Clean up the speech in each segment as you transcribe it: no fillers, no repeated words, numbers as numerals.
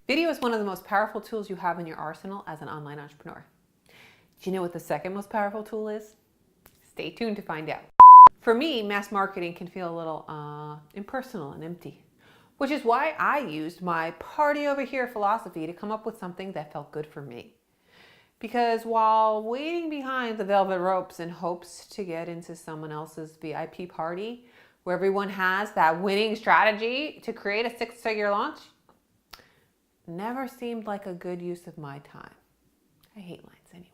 Video is one of the most powerful tools you have in your arsenal as an online entrepreneur. Do you know what the second most powerful tool is? Stay tuned to find out. For me, mass marketing can feel a little impersonal and empty, which is why I used my party over here philosophy to come up with something that felt good for me. Because while waiting behind the velvet ropes in hopes to get into someone else's VIP party, where everyone has that winning strategy to create a six-figure launch, never seemed like a good use of my time. I hate lines anyway.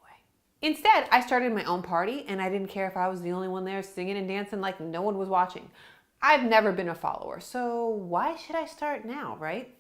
Instead, I started my own party, and I didn't care if I was the only one there singing and dancing like no one was watching. I've never been a follower, so why should I start now, right?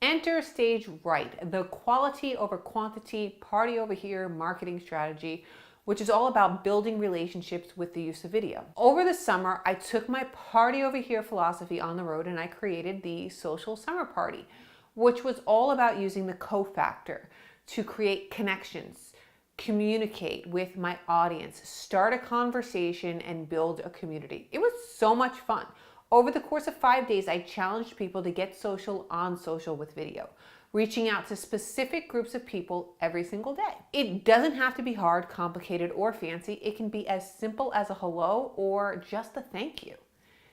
Enter stage right, the quality over quantity, party over here marketing strategy, which is all about building relationships with the use of video. Over the summer, I took my party over here philosophy on the road and I created the Social Summer Party, which was all about using the cofactor to create connections, communicate with my audience, start a conversation, and build a community. It was so much fun. Over the course of 5 days, I challenged people to get social on social with video, reaching out to specific groups of people every single day. It doesn't have to be hard, complicated, or fancy. It can be as simple as a hello or just a thank you.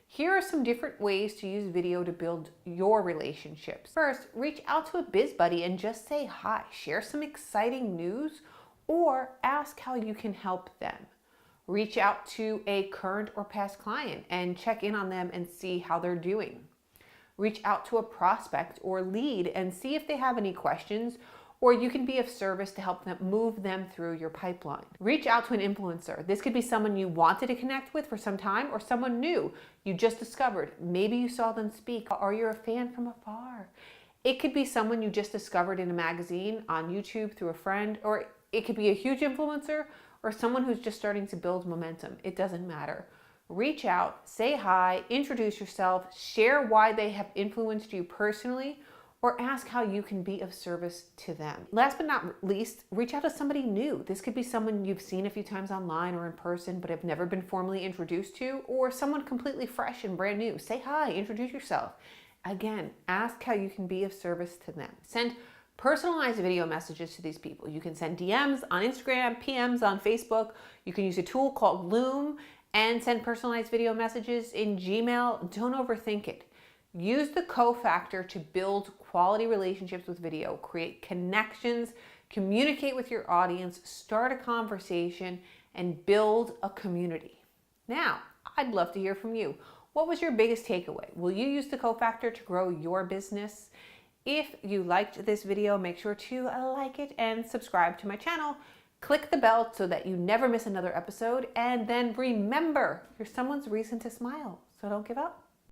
Here are some different ways to use video to build your relationships. First, reach out to a biz buddy and just say hi. Share some exciting news or ask how you can help them. Reach out to a current or past client and check in on them and see how they're doing. Reach out to a prospect or lead and see if they have any questions, or you can be of service to help them move them through your pipeline. Reach out to an influencer. This could be someone you wanted to connect with for some time or someone new you just discovered. Maybe you saw them speak or you're a fan from afar. It could be someone you just discovered in a magazine, on YouTube, through a friend, or it could be a huge influencer or someone who's just starting to build momentum. It doesn't matter. Reach out, say hi, introduce yourself, share why they have influenced you personally, or ask how you can be of service to them. Last but not least, reach out to somebody new. This could be someone you've seen a few times online or in person, but have never been formally introduced to, or someone completely fresh and brand new. Say hi, introduce yourself. Again, ask how you can be of service to them. Send personalized video messages to these people. You can send DMs on Instagram, PMs on Facebook. You can use a tool called Loom and send personalized video messages in Gmail. Don't overthink it. Use the cofactor to build quality relationships with video, create connections, communicate with your audience, start a conversation, and build a community. Now, I'd love to hear from you. What was your biggest takeaway? Will you use the cofactor to grow your business? If you liked this video, make sure to like it and subscribe to my channel. Click the bell so that you never miss another episode. And then remember, you're someone's reason to smile, so don't give up.